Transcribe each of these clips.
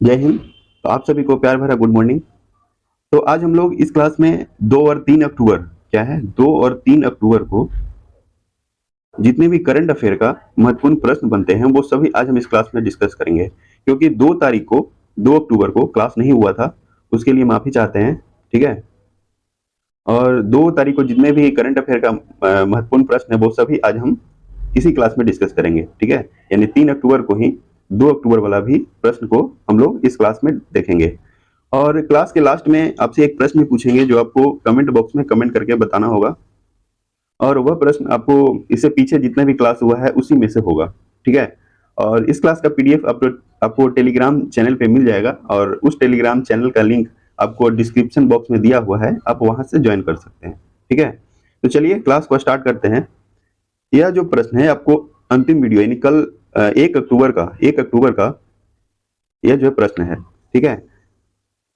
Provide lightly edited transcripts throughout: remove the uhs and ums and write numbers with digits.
जय हिंद। तो आप सभी को प्यार भरा गुड मॉर्निंग। तो आज हम लोग इस क्लास में 2 और 3 अक्टूबर, क्या है 2 और 3 अक्टूबर को जितने भी करंट अफेयर का महत्वपूर्ण प्रश्न बनते हैं वो सभी आज हम इस क्लास में डिस्कस करेंगे। क्योंकि 2 तारीख को 2 अक्टूबर को क्लास नहीं हुआ था, उसके लिए माफी चाहते हैं। ठीक है। और 2 तारीख को जितने भी करंट अफेयर का महत्वपूर्ण प्रश्न है वो सभी आज हम इसी क्लास में डिस्कस करेंगे। ठीक है। यानी 3 अक्टूबर को ही 2 अक्टूबर वाला भी प्रश्न को हम लोग इस क्लास में देखेंगे। और क्लास के लास्ट में आपसे एक प्रश्न पूछेंगे जो आपको कमेंट बॉक्स में कमेंट करके बताना होगा। और वह प्रश्न आपको इससे पीछे जितने भी क्लास हुआ है उसी में से होगा। ठीक है। और इस क्लास का पीडीएफ आपको टेलीग्राम चैनल पे मिल जाएगा, और उस टेलीग्राम चैनल का लिंक आपको डिस्क्रिप्शन बॉक्स में दिया हुआ है, आप वहां से ज्वाइन कर सकते हैं। ठीक है। तो चलिए क्लास को स्टार्ट करते हैं। यह जो प्रश्न है आपको अंतिम वीडियो यानी कल 1 अक्टूबर का यह जो प्रश्न है। ठीक है।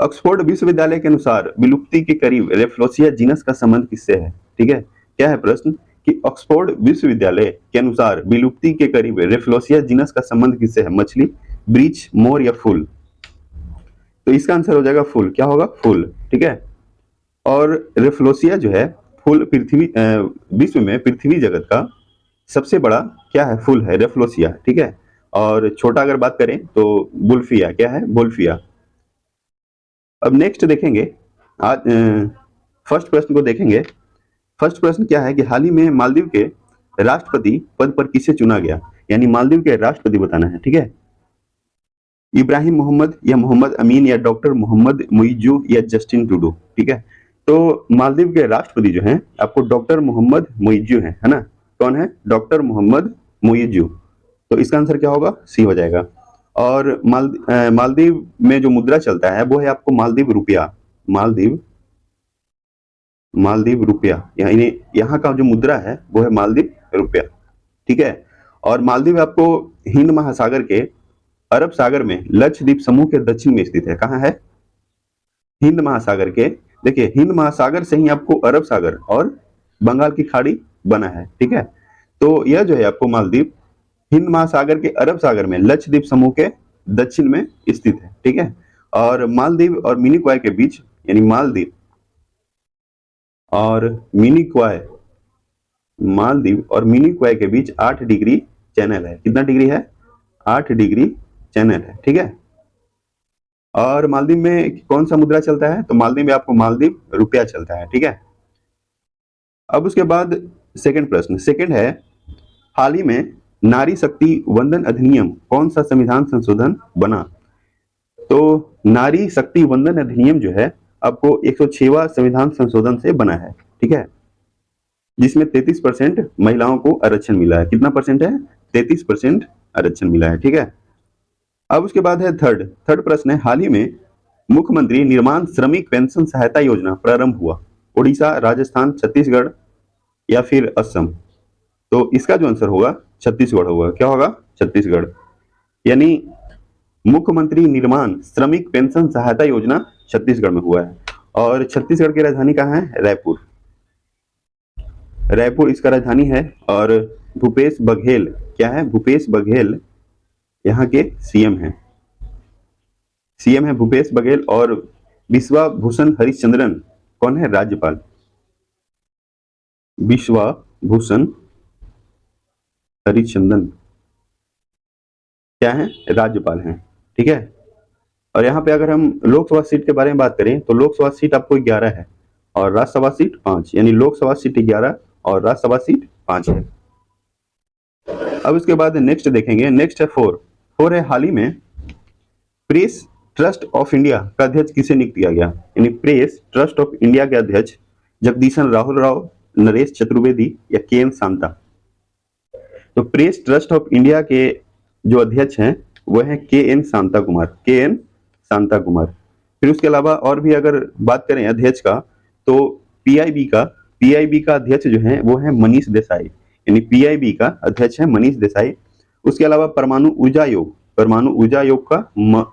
ऑक्सफोर्ड विश्वविद्यालय के अनुसार विलुप्ति के करीब रेफ्लोसिया जीनस का संबंध किससे है? ठीक है। क्या है प्रश्न कि ऑक्सफोर्ड विश्वविद्यालय के अनुसार विलुप्ति के करीब रेफ्लोसिया जीनस का संबंध किससे है? मछली, ब्रीच, मोर या फूल? तो इसका आंसर हो जाएगा फूल। क्या होगा? फूल। ठीक है। और रेफ्लोसिया जो है फूल विश्व में पृथ्वी जगत का सबसे बड़ा क्या है? फूल है रेफ्लोसिया। ठीक है। और छोटा अगर बात करें तो बुल्फिया। क्या है? बुल्फिया। अब नेक्स्ट देखेंगे। आज फर्स्ट प्रश्न को देखेंगे। फर्स्ट प्रश्न क्या है कि हाल ही में मालदीव के राष्ट्रपति पद पर किसे चुना गया? यानी मालदीव के राष्ट्रपति बताना है। ठीक है। इब्राहिम मोहम्मद या मोहम्मद अमीन या डॉक्टर मोहम्मद मुइज्जू या जस्टिन ट्रूडो? ठीक है। तो मालदीव के राष्ट्रपति जो हैं आपको डॉक्टर मोहम्मद मुइज्जू है ना? कौन है? डॉक्टर मोहम्मद मुइज्जू। तो इसका आंसर क्या होगा? सी हो जाएगा। और मालदीव में जो मुद्रा चलता है वो है आपको मालदीव रुपया। मालदीव मालदीव रुपया, यानी यहाँ का जो मुद्रा है वो है मालदीव रुपया। ठीक है। और मालदीव आपको हिंद महासागर के अरब सागर में लक्षद्वीप समूह के दक्षिण में स्थित है। कहाँ है? हिंद महासागर के, देखिए हिंद महासागर से ही आपको अरब सागर और बंगाल की खाड़ी बना है। ठीक है। तो यह जो है आपको मालदीव हिंद महासागर के अरब सागर में लक्षद्वीप समूह के दक्षिण में स्थित है। ठीक है। और मालदीव और मिनिकॉय के बीच, यानी मालदीव और मिनिकॉय, मालदीव और मिनिकॉय के बीच 8 डिग्री चैनल है। कितना डिग्री है? 8 डिग्री चैनल है। ठीक है। और मालदीव में कौन सा मुद्रा चलता है? तो मालदीव में आपको मालदीव रुपया चलता है। ठीक है। अब उसके बाद सेकंड प्रश्न, सेकंड है हाल ही में नारी शक्ति वंदन अधिनियम कौन सा संविधान संशोधन बना? तो नारी शक्ति वंदन अधिनियम जो है आपको 106वां संविधान संशोधन से बना है। ठीक है। जिसमें 33% महिलाओं को आरक्षण मिला है। कितना परसेंट है? 33% आरक्षण मिला है। ठीक है। अब उसके बाद है थर्ड थर्ड प्रश्न है हाल ही में मुख्यमंत्री निर्माण श्रमिक पेंशन सहायता योजना प्रारंभ हुआ। उड़ीसा, राजस्थान, छत्तीसगढ़ या फिर असम? तो इसका जो आंसर होगा छत्तीसगढ़ होगा। क्या होगा? छत्तीसगढ़। यानी मुख्यमंत्री निर्माण श्रमिक पेंशन सहायता योजना छत्तीसगढ़ में हुआ है। और छत्तीसगढ़ की राजधानी कहाँ है? रायपुर। रायपुर इसका राजधानी है। और भूपेश बघेल, क्या है? भूपेश बघेल यहाँ के सीएम हैं। सीएम है भूपेश बघेल। और विश्वा भूषण हरिश्चंद्रन कौन है? राज्यपाल। विश्वा भूषण हरिश्चंद्रन क्या है? राज्यपाल हैं। ठीक है। और यहाँ पे अगर हम लोकसभा सीट के बारे में बात करें तो लोकसभा सीट आपको 11 है और राज्यसभा सीट 5, यानी लोकसभा सीट 11 और राज्यसभा सीट 5 है। अब इसके बाद नेक्स्ट देखेंगे। नेक्स्ट है फोर है हाल ही में प्रेस ट्रस्ट ऑफ इंडिया का अध्यक्ष किसे नियुक्त किया गया? यानी प्रेस ट्रस्ट ऑफ इंडिया के अध्यक्ष जगदीशन राहुल राव, नरेश चतुर्वेदी या के एन शांता? तो प्रेस ट्रस्ट ऑफ इंडिया के जो अध्यक्ष हैं वह है के एन शांता कुमार। के एन शांता कुमार। फिर उसके अलावा और भी अगर बात करें अध्यक्ष का तो पीआईबी का अध्यक्ष जो है वो है मनीष देसाई। यानी पीआईबी का अध्यक्ष है मनीष देसाई। उसके अलावा परमाणु ऊर्जा आयोग का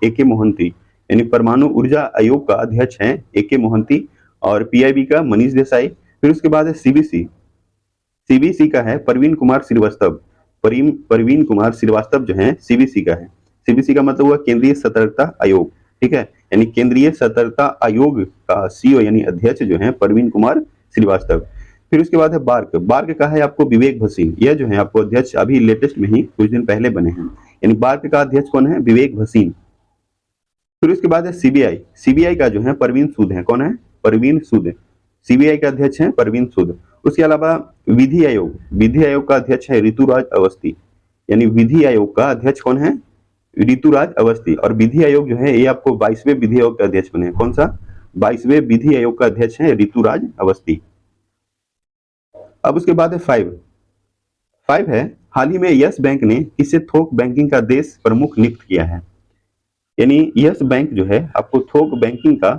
ए के मोहंती, यानी परमाणु ऊर्जा आयोग का अध्यक्ष है ए के मोहंती और पीआईबी का मनीष देसाई। फिर उसके बाद है सीबीसी का है परवीन कुमार श्रीवास्तव। परवीन कुमार श्रीवास्तव जो है सीबीसी का है। सीबीसी का मतलब हुआ केंद्रीय सतर्कता आयोग, ठीक है, यानी केंद्रीय सतर्कता आयोग का सीईओ यानी अध्यक्ष जो है प्रवीण कुमार श्रीवास्तव। फिर उसके बाद है बार्क, बार्क का है आपको विवेक भसीन, यह जो है आपको अध्यक्ष अभी लेटेस्ट में ही कुछ दिन पहले बने हैं, यानी बार्क का अध्यक्ष कौन है, विवेक भसीन। फिर उसके बाद है सीबीआई, सीबीआई का जो है परवीन सूद है, कौन है, परवीन सूद, सीबीआई का अध्यक्ष है परवीन सूद। उसके अलावा विधि आयोग, विधि आयोग का अध्यक्ष है ऋतुराज अवस्थी, यानी विधि आयोग का अध्यक्ष कौन है, ऋतुराज अवस्थी। और विधि आयोग जो है ये आपको 22वें विधि आयोग का अध्यक्ष बने, कौन सा, 22वें विधि आयोग का अध्यक्ष है ऋतुराज अवस्थी। अब उसके बाद है फाइव है, हाल ही में यस बैंक ने किसे थोक बैंकिंग का देश प्रमुख नियुक्त किया है, यानी यस बैंक जो है आपको थोक बैंकिंग का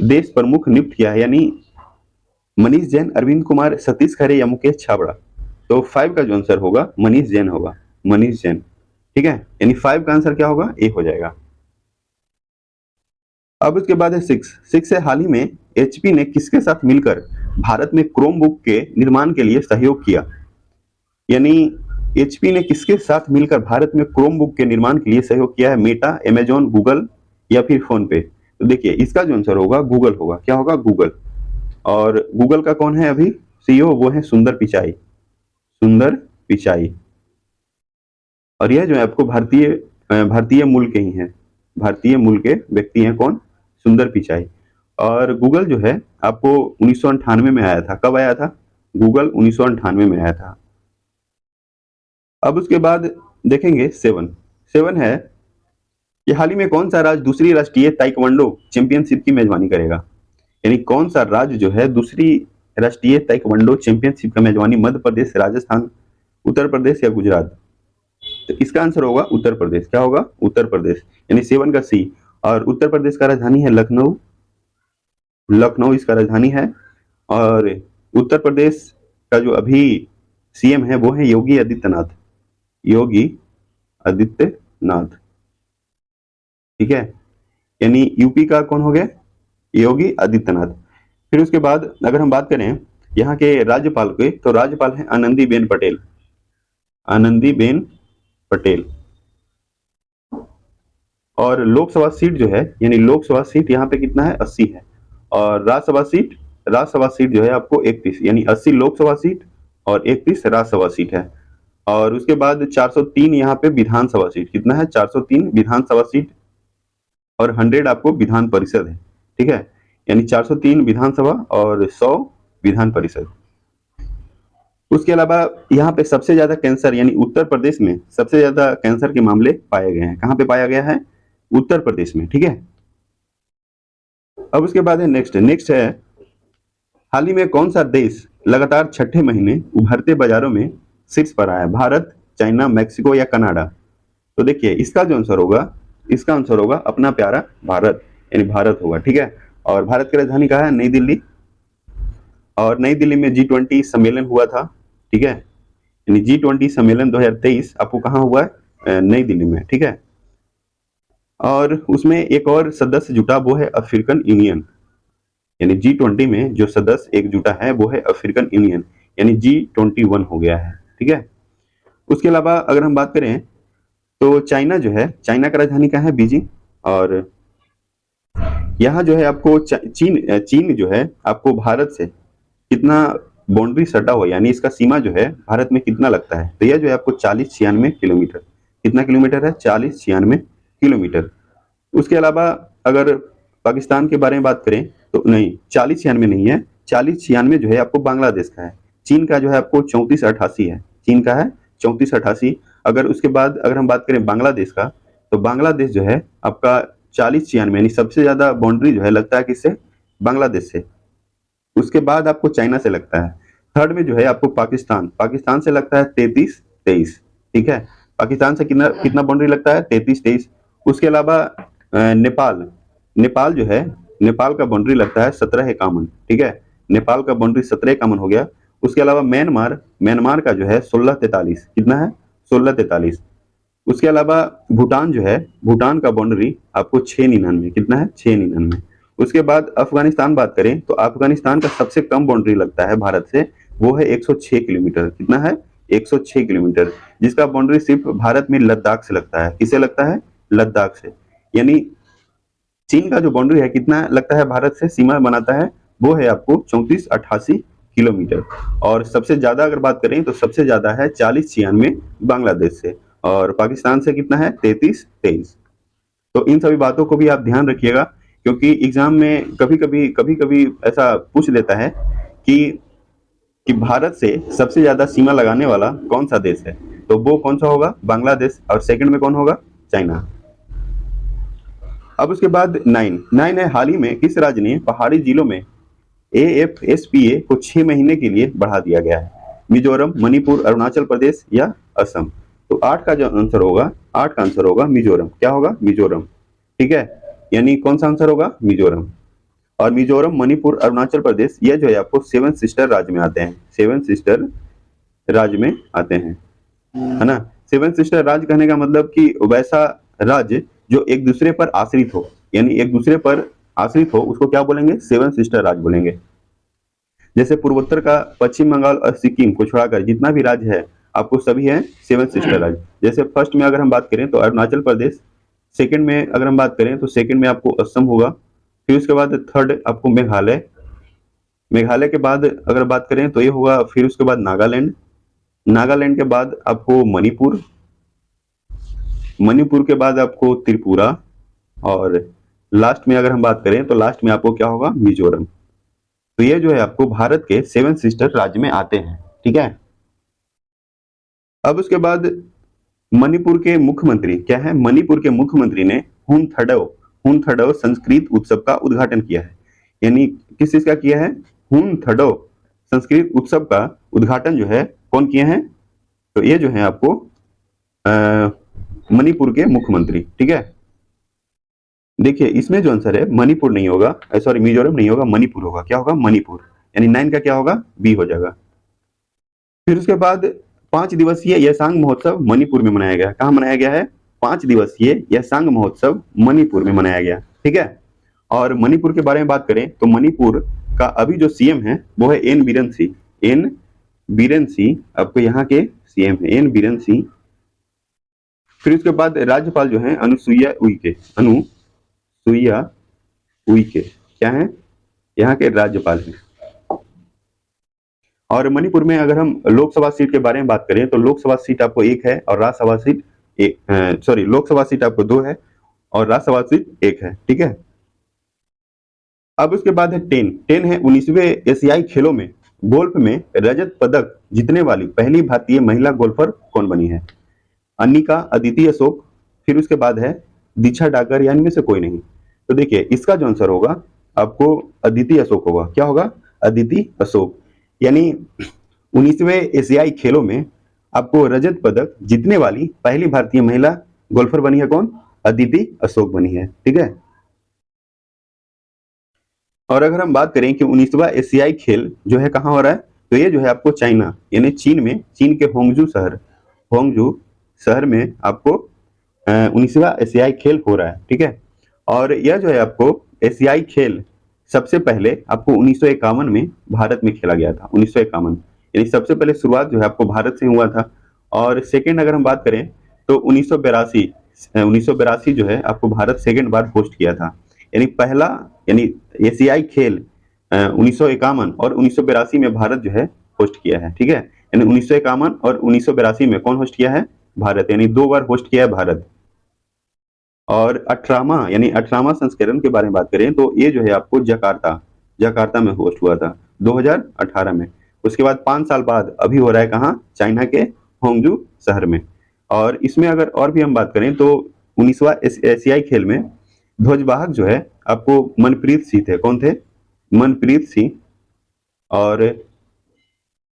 देश प्रमुख नियुक्त किया है, यानी मनीष जैन, अरविंद कुमार, सतीश खरे या मुकेश छाबड़ा। तो 5 का जो आंसर होगा मनीष जैन होगा, मनीष जैन, ठीक है, यानी 5 का आंसर क्या होगा, ए हो जाएगा। अब उसके बाद है 6 है, हाल ही में एचपी ने किसके साथ मिलकर भारत में क्रोमबुक के निर्माण के लिए सहयोग किया, यानी एचपी ने किसके साथ मिलकर भारत में क्रोमबुक के निर्माण के लिए सहयोग किया है, मेटा, अमेजॉन, गूगल या फिर फोन पे। तो देखिए इसका जो आंसर होगा गूगल होगा, क्या होगा, गूगल। और गूगल का कौन है अभी सीईओ, वो है सुंदर पिचाई, सुंदर पिचाई। और यह जो है आपको भारतीय मूल के ही हैं, भारतीय मूल के व्यक्ति हैं, कौन, सुंदर पिचाई। और गूगल जो है आपको 1998 में आया था, कब आया था, गूगल 1998 में आया था। अब उसके बाद देखेंगे 7 है कि हाल ही में कौन सा राज्य दूसरी राष्ट्रीय ताइक्वांडो चैंपियनशिप की मेजबानी करेगा, यानी कौन सा राज्य जो है दूसरी राष्ट्रीय ताइक्वांडो चैंपियनशिप का मेजबानी, मध्य प्रदेश, राजस्थान, उत्तर प्रदेश या गुजरात। तो इसका आंसर होगा उत्तर प्रदेश, क्या होगा, उत्तर प्रदेश, यानी 7 का सी। और उत्तर प्रदेश का राजधानी है लखनऊ, लखनऊ इसका राजधानी है। और उत्तर प्रदेश का जो अभी सीएम है वो है योगी आदित्यनाथ, योगी आदित्यनाथ, ठीक है, यानी यूपी का कौन हो गया, योगी आदित्यनाथ। फिर उसके बाद अगर हम बात करें यहाँ के राज्यपाल के, तो राज्यपाल है आनंदीबेन पटेल, आनंदीबेन पटेल। और लोकसभा सीट जो है, यानी लोकसभा सीट यहाँ पे कितना है, 80 है। और राज्यसभा सीट जो है आपको 31, यानी 80 लोकसभा सीट और 31 राज्यसभा सीट है। और उसके बाद 403 यहाँ पे विधानसभा सीट, कितना है, 403 विधानसभा सीट और 100 आपको विधान परिषद है, ठीक है, यानी 403 विधानसभा और 100 विधान परिषद। उसके अलावा यहाँ पे सबसे ज्यादा कैंसर, यानी उत्तर प्रदेश में सबसे ज्यादा कैंसर के मामले पाए गए हैं, कहाँ पे पाया गया है, उत्तर प्रदेश में, ठीक है। अब उसके बाद है नेक्स्ट है, हाल ही में कौन सा देश लगातार छठे महीने उभरते बाजारों में शीर्ष पर आया, भारत, चाइना, मैक्सिको या कनाडा। तो देखिए इसका जो आंसर होगा, इसका आंसर होगा अपना प्यारा भारत, यानी भारत होगा, ठीक है। और भारत की राजधानी कहाँ है, नई दिल्ली। और नई दिल्ली में G20 सम्मेलन हुआ था, ठीक है, यानी G20 सम्मेलन 2023 आपको कहाँ हुआ है, नई दिल्ली में, ठीक है। और उसमें एक और सदस्य जुटा, वो है अफ्रीकन यूनियन, यानी G20 में जो सदस्य एक जुटा है वो है अफ्रीकन यूनियन, यानी G21 हो गया है, ठीक है। उसके अलावा अगर हम बात करें तो चाइना जो है, चाइना का राजधानी कहाँ है, बीजिंग। और यहाँ जो है आपको चीन जो है आपको भारत से कितना बाउंड्री सटा हुआ, यानी इसका सीमा जो है भारत में कितना लगता है, तो यह जो है आपको 40-96 किलोमीटर, कितना किलोमीटर है, 40-96 किलोमीटर। उसके अलावा अगर पाकिस्तान के बारे में बात करें तो नहीं, 40-96 नहीं है, 40-96 जो है आपको बांग्लादेश का है। चीन का जो है आपको 3488 है, चीन का है 3488। अगर उसके बाद अगर हम बात करें बांग्लादेश का, तो बांग्लादेश जो है आपका 40-96, यानी सबसे ज्यादा बाउंड्री जो है लगता है किससे, बांग्लादेश से। उसके बाद आपको चाइना से लगता है, थर्ड में जो है आपको पाकिस्तान से लगता है 33-23, ठीक है, पाकिस्तान से कितना कितना बाउंड्री लगता है, 33-23। उसके अलावा नेपाल जो है, नेपाल का बाउंड्री लगता है 1751, ठीक है, नेपाल का बाउंड्री 1751 हो गया। उसके अलावा म्यांमार का जो है 1643, कितना है, 1643। उसके अलावा भूटान जो है, भूटान का बाउंड्री आपको 699, कितना है, 699। उसके बाद अफगानिस्तान बात करें तो अफगानिस्तान का सबसे कम बाउंड्री लगता है भारत से, वो है 106 किलोमीटर, कितना है, 106 किलोमीटर, जिसका बाउंड्री सिर्फ भारत में लद्दाख से लगता है। किसे लगता है? लद्दाख से। यानी चीन का जो बाउंड्री है कितना लगता है भारत से, सीमा बनाता है, वो है आपको 3488 किलोमीटर। और सबसे ज्यादा अगर बात करें तो सबसे ज्यादा है 4096 बांग्लादेश से, और पाकिस्तान से कितना है? 3323। तो इन सभी बातों को भी आप ध्यान रखिएगा, क्योंकि एग्जाम में कभी कभी ऐसा पूछ लेता है कि भारत से सबसे ज्यादा सीमा लगाने वाला कौन सा देश है, तो वो कौन सा होगा? बांग्लादेश। और सेकंड में कौन होगा? चाइना। अब उसके बाद 9 है, हाल ही में किस राज्य ने पहाड़ी जिलों में AFSPA को 6 महीने के लिए बढ़ा दिया गया है? मिजोरम, मणिपुर, अरुणाचल प्रदेश या असम? तो 8 का जो आंसर होगा, 8 का आंसर होगा मिजोरम। क्या होगा? मिजोरम। ठीक है, यानी कौन सा आंसर होगा? मिजोरम। और मिजोरम, मणिपुर, अरुणाचल प्रदेश, ये जो है आपको 7 सिस्टर राज्य में आते हैं। 7 सिस्टर राज्य में आते हैं, है ना। 7 सिस्टर राज्य कहने का मतलब कि वैसा राज्य जो एक दूसरे पर आश्रित हो, यानी एक दूसरे पर आश्रित हो, उसको क्या बोलेंगे? 7 सिस्टर राज्य बोलेंगे। जैसे पूर्वोत्तर का पश्चिम बंगाल और सिक्किम को छोड़ाकर जितना भी राज्य है आपको सभी है 7 सिस्टर राज्य। जैसे फर्स्ट में अगर हम बात करें तो अरुणाचल प्रदेश, सेकंड में अगर हम बात करें तो सेकंड में आपको असम होगा, फिर उसके बाद थर्ड आपको मेघालय, मेघालय के बाद अगर बात करें तो ये होगा, फिर उसके बाद नागालैंड, नागालैंड के बाद आपको मणिपुर, मणिपुर के बाद आपको त्रिपुरा, और लास्ट में अगर हम बात करें तो लास्ट में आपको क्या होगा? मिजोरम। तो ये जो है आपको भारत के 7 सिस्टर राज्य में आते हैं। ठीक है, अब उसके बाद मणिपुर के मुख्यमंत्री क्या है? मणिपुर के मुख्यमंत्री ने हुन थडो संस्कृत उत्सव का उद्घाटन किया है। यानी किस चीज का किया है? हुन थडो संस्कृत उत्सव का उद्घाटन जो है कौन किए हैं? तो ये जो है आपको मणिपुर के मुख्यमंत्री। ठीक है, देखिए इसमें जो आंसर है मणिपुर नहीं होगा, सॉरी मिजोरम नहीं होगा, मणिपुर होगा। क्या होगा? मणिपुर। यानी 9 का क्या होगा? बी हो जाएगा। फिर उसके बाद 5 दिवसीय यसांग महोत्सव मणिपुर में मनाया गया। कहाँ मनाया गया है? 5 दिवसीय यसांग महोत्सव मणिपुर में मनाया गया। ठीक है, और मणिपुर के बारे में बात करें तो मणिपुर का अभी जो सीएम है वो है एन बीरेन सिंह। एन बीरेन सिंह आपको यहाँ के सीएम है, एन बीरेन सिंह। फिर उसके बाद राज्यपाल जो है अनुसुईया उइके, अनुसुईया उइके क्या है? यहाँ के राज्यपाल हैं। और मणिपुर में अगर हम लोकसभा सीट के बारे में बात करें तो लोकसभा सीट आपको 1 है और राज्यसभा सीट एक, सॉरी लोकसभा सीट आपको 2 है और राज्यसभा सीट 1 है। ठीक है, अब उसके बाद है 10 है 19वें एशियाई खेलों में गोल्फ में रजत पदक जीतने वाली पहली भारतीय महिला गोल्फर कौन बनी है? अनिका, अदिति अशोक, फिर उसके बाद है दीक्षा डागर, या इनमें से कोई नहीं। तो देखिए इसका जो आंसर होगा आपको अदिति अशोक होगा। क्या होगा? अदिति अशोक। यानी 19वें एशियाई खेलों में आपको रजत पदक जीतने वाली पहली भारतीय महिला गोल्फर बनी है कौन? अदिति अशोक बनी है। ठीक है, और अगर हम बात करें कि 19वां एशियाई खेल जो है कहाँ हो रहा है, तो ये जो है आपको चाइना यानी चीन में, चीन के होंगजू शहर में आपको 19वां एशियाई खेल हो रहा है। ठीक है, और यह जो है आपको एशियाई खेल सबसे पहले आपको 1951 में भारत में खेला गया था। 1951 यानी सबसे पहले शुरुआत जो है आपको भारत से हुआ था। और सेकेंड अगर हम बात करें तो 1982 जो है आपको भारत सेकेंड बार होस्ट किया था। यानी पहला, यानी एशियाई खेल 1951 और 1982 में भारत जो है होस्ट किया है। ठीक है, यानी 1951 और 1982 में कौन होस्ट किया है? भारत। यानी 2 बार होस्ट किया है भारत। और 18वां यानी 18वां संस्करण के बारे में बात करें तो ये जो है आपको जकार्ता में होस्ट हुआ था 2018 में। उसके बाद 5 साल बाद अभी हो रहा है कहाँ? चाइना के होंगजू शहर में। और इसमें अगर और भी हम बात करें तो 19वां एशियाई खेल में ध्वजवाहक जो है आपको मनप्रीत सिंह थे। कौन थे? मनप्रीत सिंह और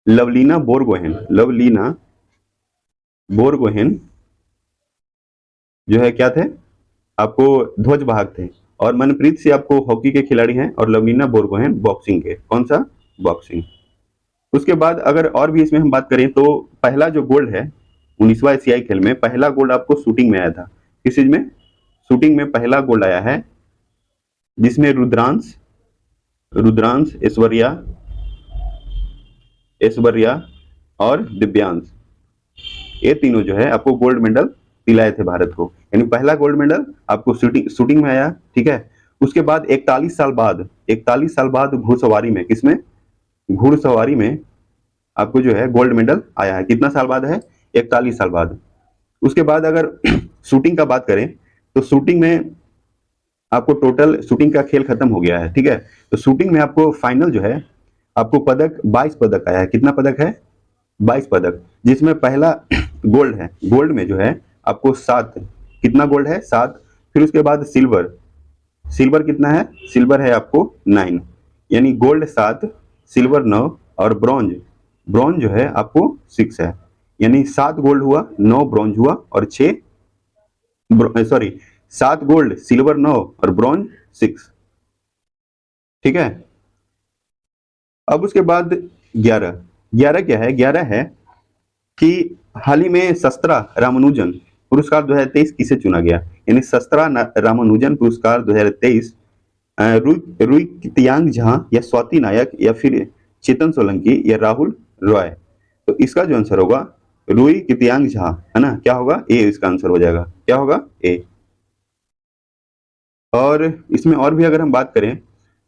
लवलीना बोरगोहेन जो है क्या थे? आपको ध्वजवाहक थे। और मनप्रीत सिंह आपको हॉकी के खिलाड़ी हैं और लवलीना बोरगोहेन बॉक्सिंग के। कौन सा? बॉक्सिंग। उसके बाद अगर और भी इसमें हम बात करें तो पहला जो गोल्ड है 19वां एशियाई खेल में, पहला गोल्ड आपको शूटिंग में आया था। किस चीज में? शूटिंग में पहला गोल्ड आया है, जिसमें रुद्रांश, ऐश्वर्या और दिव्यांश, ये तीनों जो है आपको गोल्ड मेडल दिलाए थे भारत को। यानी पहला गोल्ड मेडल आपको शूटिंग में आया, ठीक है। उसके बाद 41 साल बाद घुड़सवारी में, किसमें? घुड़सवारी में आपको जो है गोल्ड मेडल आया है। कितना साल बाद है? 41 साल बाद। उसके बाद अगर शूटिंग का बात करें तो शूटिंग में आपको टोटल शूटिंग का खेल खत्म हो गया है, ठीक है। तो शूटिंग में आपको फाइनल जो है आपको पदक 22 पदक आया है। कितना पदक है? 22 पदक, जिसमें पहला गोल्ड है। गोल्ड में जो है आपको 7, कितना गोल्ड है? 7। फिर उसके बाद सिल्वर, सिल्वर कितना है? सिल्वर है आपको 9, यानी गोल्ड 7, सिल्वर 9 और ब्रॉन्ज, ब्रॉन्ज जो है आपको 6 है। यानी 7 गोल्ड हुआ, 9 ब्रॉन्ज हुआ और 6 सॉरी 7 गोल्ड, सिल्वर 9 और ब्रॉन्ज 6, ठीक है। अब उसके बाद 11, 11 क्या है? 11 है कि हाल ही में शस्त्रा रामानुजन पुरस्कार 2023 किसे चुना गया? यानी शस्त्रा रामानुजन पुरस्कार 2023 रुई कितयांग झा या स्वाति नायक या फिर चेतन सोलंकी या राहुल रॉय। तो इसका जो आंसर होगा रुई कितयांग झा, है ना? क्या होगा? ए इसका आंसर हो जाएगा। क्या होगा? ए। और इसमें और भी अगर हम बात करें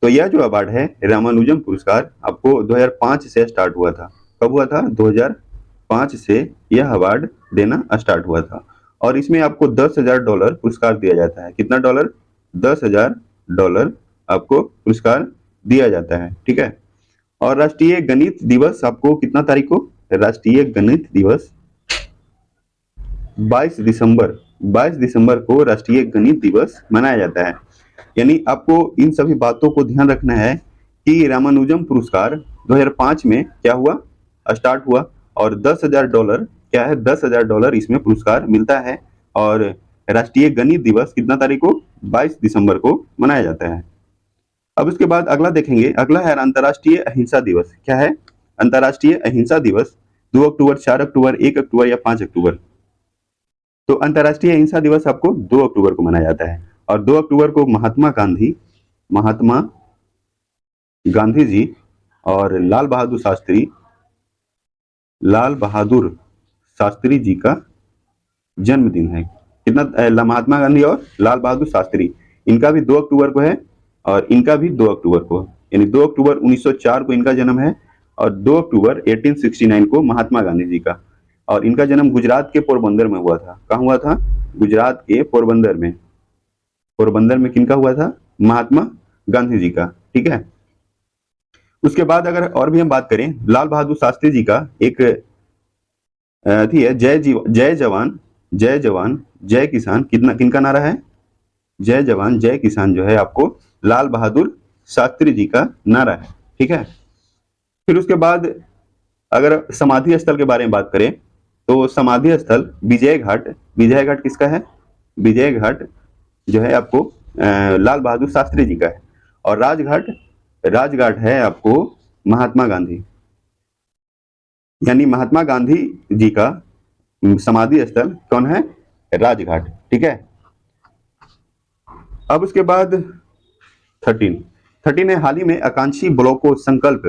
तो यह जो अवार्ड है रामानुजम पुरस्कार आपको 2005 से स्टार्ट हुआ था। कब हुआ था? 2005 से यह अवार्ड देना स्टार्ट हुआ था और इसमें आपको $10,000 पुरस्कार दिया जाता है। कितना डॉलर? $10,000 आपको पुरस्कार दिया जाता है, ठीक है। और राष्ट्रीय गणित दिवस आपको कितना तारीख को? राष्ट्रीय गणित दिवस 22 दिसंबर को राष्ट्रीय गणित दिवस मनाया जाता है। यानी आपको इन सभी बातों को ध्यान रखना है कि रामानुजम पुरस्कार 2005 में क्या हुआ? स्टार्ट हुआ और $10,000 क्या है? $10,000 इसमें पुरस्कार मिलता है। और राष्ट्रीय गणित दिवस कितना तारीख को? 22 दिसंबर को मनाया जाता है। अब इसके बाद अगला देखेंगे, अगला है अंतर्राष्ट्रीय अहिंसा दिवस। क्या है? अंतर्राष्ट्रीय अहिंसा दिवस 2 अक्टूबर, 4 अक्टूबर, 1 अक्टूबर या 5 अक्टूबर। तो अंतर्राष्ट्रीय अहिंसा दिवस आपको 2 अक्टूबर को मनाया जाता है और 2 अक्टूबर को महात्मा गांधी जी और लाल बहादुर शास्त्री जी का जन्मदिन है। कितना? महात्मा गांधी और लाल बहादुर शास्त्री, इनका भी 2 अक्टूबर को है और इनका भी 2 अक्टूबर को, यानी 2 अक्टूबर 1904 को इनका जन्म है और 2 अक्टूबर 1869 को महात्मा गांधी जी का। और इनका जन्म गुजरात के पोरबंदर में हुआ था। कहाँ हुआ था? गुजरात के पोरबंदर में। पोरबंदर में किनका हुआ था? महात्मा गांधी जी का, ठीक है। उसके बाद अगर और भी हम बात करें, लाल बहादुर शास्त्री जी का एक थी है जय जवान जय किसान, किनका नारा है? जय जवान जय किसान जो है आपको लाल बहादुर शास्त्री जी का नारा है, ठीक है। फिर उसके बाद अगर समाधि स्थल के बारे में बात करें तो समाधि स्थल विजय घाट किसका है? विजय घाट जो है आपको लाल बहादुर शास्त्री जी का है। और राजघाट है आपको महात्मा गांधी, यानी महात्मा गांधी जी का समाधि स्थल कौन है? राजघाट, ठीक है। अब उसके बाद 13 है, हाल ही में आकांक्षी ब्लॉकों संकल्प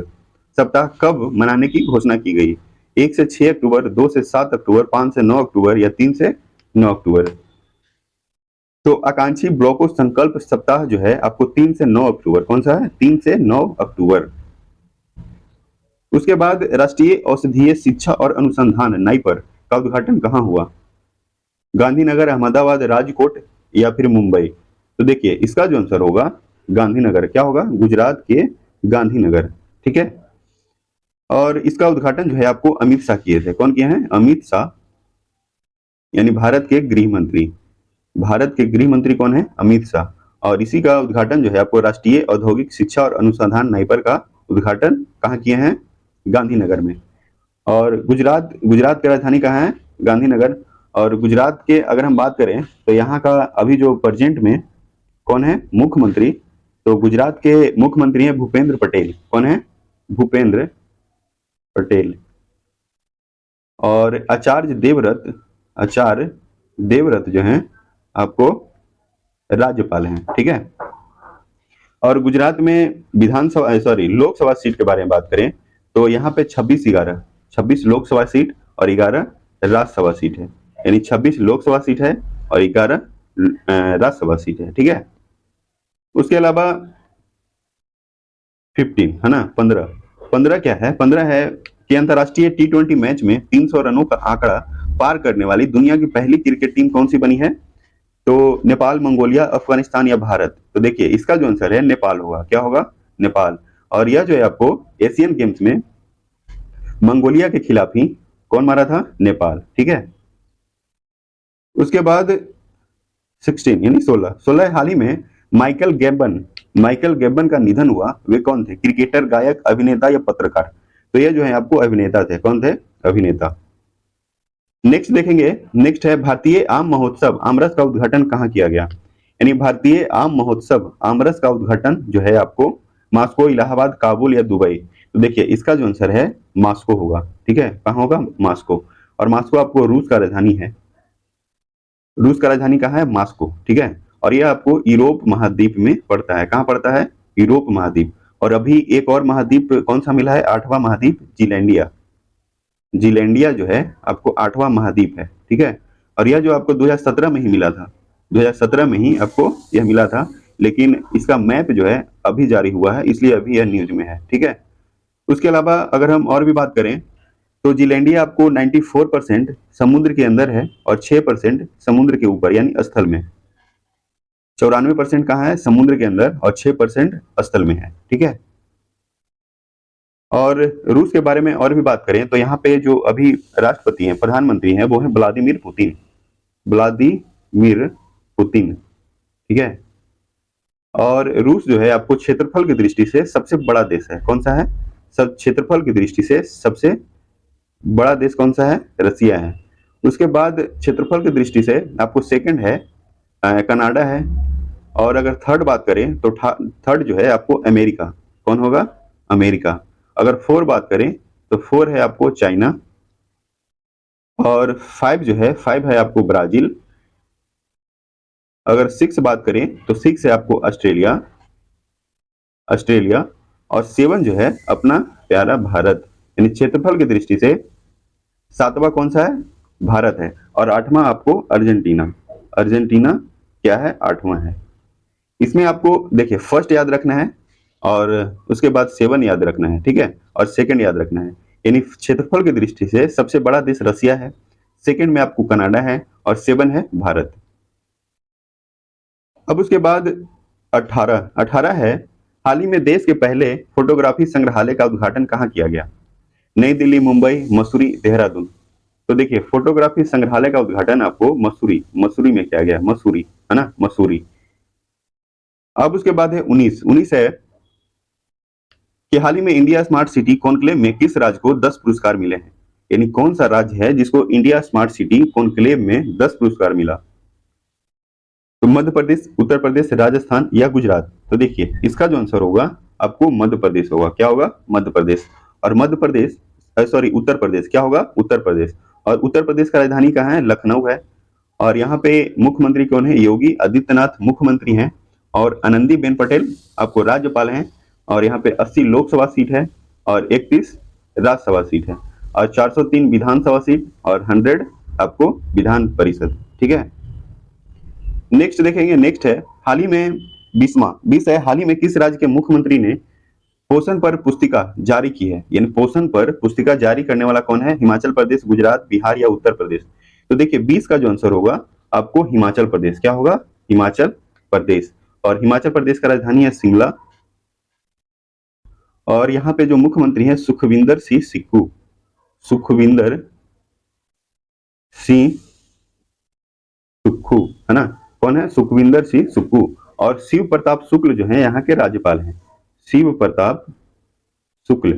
सप्ताह कब मनाने की घोषणा की गई? 1 से 6 अक्टूबर, 2 से 7 अक्टूबर, 5 से 9 अक्टूबर या 3 से 9 अक्टूबर। तो आकांक्षी ब्लॉकों संकल्प सप्ताह जो है आपको 3 से 9 अक्टूबर, कौन सा है? 3 से 9 अक्टूबर। उसके बाद राष्ट्रीय औषधीय शिक्षा और अनुसंधान नाइपर का उद्घाटन कहाँ हुआ? गांधीनगर, अहमदाबाद, राजकोट या फिर मुंबई। तो देखिए इसका जो आंसर होगा गांधीनगर। क्या होगा? गुजरात के गांधीनगर, ठीक है। और इसका उद्घाटन जो है आपको अमित शाह किए थे। कौन किए हैं? अमित शाह, यानी भारत के गृह मंत्री। भारत के गृह मंत्री कौन है? अमित शाह। और इसी का उद्घाटन जो है आपको राष्ट्रीय औद्योगिक शिक्षा और अनुसंधान नाइपर का उद्घाटन कहाँ किए हैं? गांधीनगर में। और गुजरात की राजधानी कहाँ है? गांधीनगर। और गुजरात के अगर हम बात करें तो यहाँ का अभी जो प्रेजेंट में कौन है मुख्यमंत्री? तो गुजरात के मुख्यमंत्री हैं भूपेंद्र पटेल। कौन है? भूपेंद्र पटेल। और आचार्य देवव्रत जो हैं आपको राज्यपाल हैं, ठीक है। और गुजरात में लोकसभा सीट के बारे में बात करें तो यहाँ पे 26 लोकसभा सीट और 11 राज्यसभा सीट है, यानी 26 लोकसभा सीट है और 11 राज्यसभा सीट है, ठीक है। उसके अलावा 15 है ना, 15 15 क्या है, 15 है कि अंतरराष्ट्रीय T20 मैच में 300 रनों का आंकड़ा पार करने वाली दुनिया की पहली क्रिकेट टीम कौन सी बनी है? तो नेपाल, मंगोलिया, अफगानिस्तान या भारत? तो देखिए इसका जो आंसर है नेपाल होगा। क्या होगा? नेपाल। और यह जो है आपको एशियन गेम्स में मंगोलिया के खिलाफ ही कौन मारा था? नेपाल, ठीक है। उसके बाद 16 यानी 16 हाल ही में माइकल गैबन का निधन हुआ। वे कौन थे? क्रिकेटर, गायक, अभिनेता या पत्रकार? तो ये जो है आपको अभिनेता थे। कौन थे? अभिनेता। नेक्स्ट देखेंगे, नेक्स्ट है भारतीय आम महोत्सव आमरस का उद्घाटन कहाँ किया गया? यानी भारतीय आम महोत्सव आमरस का उद्घाटन जो है आपको मॉस्को, इलाहाबाद, काबुल या दुबई? तो देखिए इसका जो आंसर है मॉस्को होगा, ठीक है। कहाँ होगा? मॉस्को। और मॉस्को आपको रूस का राजधानी है। रूस का राजधानी कहाँ है? मॉस्को, ठीक है। और यह आपको यूरोप महाद्वीप में पड़ता है। कहाँ पड़ता है? यूरोप महाद्वीप। और अभी एक और महाद्वीप कौन सा मिला है? 8वां महाद्वीप जीलैंडिया। जीलैंडिया जो है आपको 8वां महाद्वीप है, ठीक है। और यह जो आपको 2017 में ही मिला था, 2017 में ही आपको यह मिला था, लेकिन इसका मैप जो है अभी जारी हुआ है, इसलिए अभी यह न्यूज में है, ठीक है। उसके अलावा अगर हम और भी बात करें तो जीलैंडिया आपको 94% समुद्र के अंदर है और 6% समुद्र के ऊपर यानी स्थल में। 94% कहाँ है? समुद्र के अंदर और 6% स्थल में है, ठीक है। और रूस के बारे में और भी बात करें तो यहाँ पे जो अभी राष्ट्रपति हैं, प्रधानमंत्री हैं, वो है व्लादिमीर पुतिन। व्लादिमीर पुतिन, ठीक है। और रूस जो है आपको क्षेत्रफल की दृष्टि से सबसे बड़ा देश है। कौन सा है? सब क्षेत्रफल की दृष्टि से सबसे बड़ा देश कौन सा है? रसिया है। उसके बाद क्षेत्रफल की दृष्टि से आपको सेकंड है कनाडा है। और अगर थर्ड बात करें तो थर्ड जो है आपको अमेरिका। कौन होगा? अमेरिका। अगर 4 बात करें तो 4 है आपको चाइना। और 5 जो है 5 है आपको ब्राजील। अगर 6 बात करें तो 6 है आपको ऑस्ट्रेलिया। और 7 जो है अपना प्यारा भारत। यानी क्षेत्रफल की दृष्टि से 7वां कौन सा है? भारत है। और 8वां आपको अर्जेंटीना। अर्जेंटीना क्या है? 8वां है। इसमें आपको देखिए फर्स्ट याद रखना है और उसके बाद 7 याद रखना है, ठीक है। और सेकंड याद रखना है। यानी क्षेत्रफल की दृष्टि से सबसे बड़ा देश रसिया है, सेकंड में आपको कनाडा है और 7 है भारत। अब उसके बाद 18 है हाल ही में देश के पहले फोटोग्राफी संग्रहालय का उद्घाटन कहाँ किया गया? नई दिल्ली, मुंबई, मसूरी, देहरादून? तो देखिए फोटोग्राफी संग्रहालय का उद्घाटन आपको मसूरी में किया गया। मसूरी है ना, मसूरी। अब उसके बाद है 19 है कि हाल ही में इंडिया स्मार्ट सिटी कॉन्क्लेव में किस राज्य को 10 पुरस्कार मिले हैं? यानी कौन सा राज्य है जिसको इंडिया स्मार्ट सिटी कॉन्क्लेव में 10 पुरस्कार मिला? तो मध्य प्रदेश, उत्तर प्रदेश, राजस्थान या गुजरात? तो देखिए इसका जो आंसर होगा आपको मध्य प्रदेश होगा। क्या होगा? मध्य प्रदेश। और मध्य प्रदेश सॉरी उत्तर प्रदेश क्या होगा? उत्तर प्रदेश। और उत्तर प्रदेश का राजधानी कहाँ है? लखनऊ है। और यहाँ पे मुख्यमंत्री कौन है? योगी आदित्यनाथ मुख्यमंत्री हैं। और आनंदीबेन पटेल आपको राज्यपाल हैं। और यहाँ पे 80 लोकसभा सीट है और 31 राज्यसभा सीट है और 403 विधानसभा सीट और 100 आपको विधान परिषद, ठीक है। नेक्स्ट देखेंगे, नेक्स्ट है हाल ही में 20 है हाल ही में किस राज्य के मुख्यमंत्री ने पोषण पर पुस्तिका जारी की है? यानी पोषण पर पुस्तिका जारी करने वाला कौन है? हिमाचल प्रदेश, गुजरात, बिहार या उत्तर प्रदेश? तो देखिए 20 का जो आंसर होगा आपको हिमाचल प्रदेश। क्या होगा? हिमाचल प्रदेश। और हिमाचल प्रदेश का राजधानी है शिमला। और यहाँ पे जो मुख्यमंत्री है सुखविंदर सिंह सुक्खू। सुखविंदर सिंह सुक्खू है ना। कौन है? सुखविंदर सिंह सुक्खू। और शिव प्रताप शुक्ल जो है यहाँ के राज्यपाल हैं। शिव प्रताप शुक्ल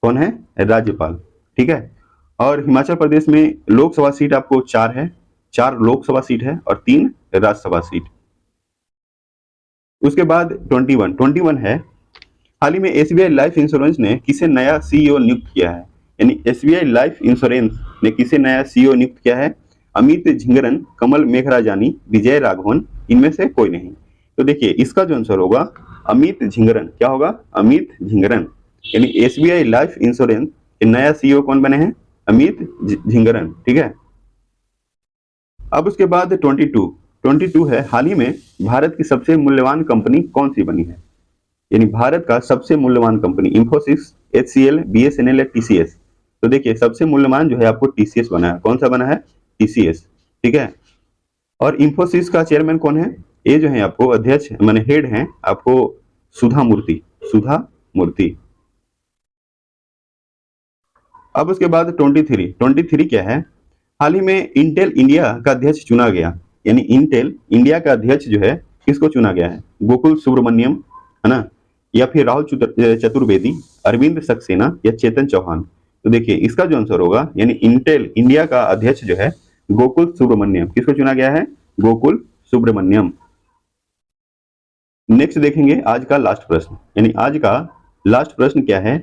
कौन है? राज्यपाल, ठीक है। और हिमाचल प्रदेश में लोकसभा सीट आपको 4 है, 4 लोकसभा सीट है और 3 राज्यसभा सीट। उसके बाद 21 है हाल ही में एसबीआई लाइफ इंश्योरेंस ने किसे नया सीईओ नियुक्त किया है? यानी एसबीआई लाइफ इंश्योरेंस ने किसे नया सीईओ नियुक्त किया है? अमित झिंगरन, कमल मेघराजानी, विजय राघवन, इनमें से कोई नहीं। तो देखिए इसका जो आंसर होगा अमित झिंगरन। क्या होगा? अमित झिंगरन। यानी एसबीआई लाइफ इंश्योरेंस के नया सीईओ कौन बने हैं? अमित झिंगरन, ठीक है। अब उसके बाद 22 है, हाल ही में भारत की सबसे मूल्यवान कंपनी कौन सी बनी है? यानी भारत का सबसे मूल्यवान कंपनी, इंफोसिस, एचसीएल, बीएसएनएल या टीसीएस। तो देखिए सबसे मूल्यवान जो है आपको टीसीएस बना है। कौन सा बना है? टीसीएस, ठीक है। और इंफोसिस का चेयरमैन कौन है? ये जो है आपको अध्यक्ष माने हेड हैं आपको सुधा मूर्ति, सुधा मूर्ति। अब उसके बाद 23 क्या है? हाल ही में इंटेल इंडिया का अध्यक्ष चुना गया। यानी इंटेल इंडिया का अध्यक्ष जो है किसको चुना गया है? गोकुल सुब्रमण्यम, है ना, या फिर राहुल चतुर्वेदी, अरविंद सक्सेना या चेतन चौहान। तो देखिए इसका जो आंसर होगा, यानी इंटेल इंडिया का अध्यक्ष जो है गोकुल सुब्रमण्यम, किसको चुना गया है? गोकुल सुब्रमण्यम। नेक्स्ट देखेंगे आज का लास्ट प्रश्न, यानी आज का लास्ट प्रश्न क्या है?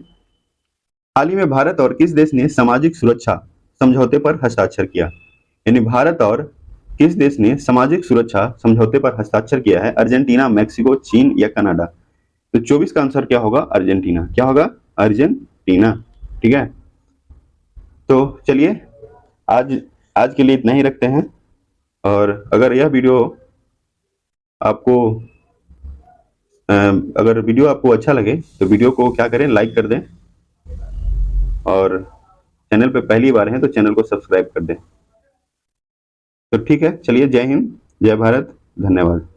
हाल ही में भारत और किस देश ने सामाजिक सुरक्षा समझौते पर हस्ताक्षर किया? यानी भारत और किस देश ने सामाजिक सुरक्षा समझौते पर हस्ताक्षर किया है? अर्जेंटीना, मैक्सिको, चीन या कनाडा। तो 24 का आंसर क्या होगा? अर्जेंटीना। क्या होगा? अर्जेंटीना, ठीक है। तो चलिए आज आज के लिए इतना ही रखते हैं। और अगर यह वीडियो आपको अगर वीडियो आपको अच्छा लगे तो वीडियो को क्या करें, लाइक कर दें, और चैनल पे पहली बार हैं तो चैनल को सब्सक्राइब कर दें। तो ठीक है, चलिए, जय हिंद, जय भारत, धन्यवाद।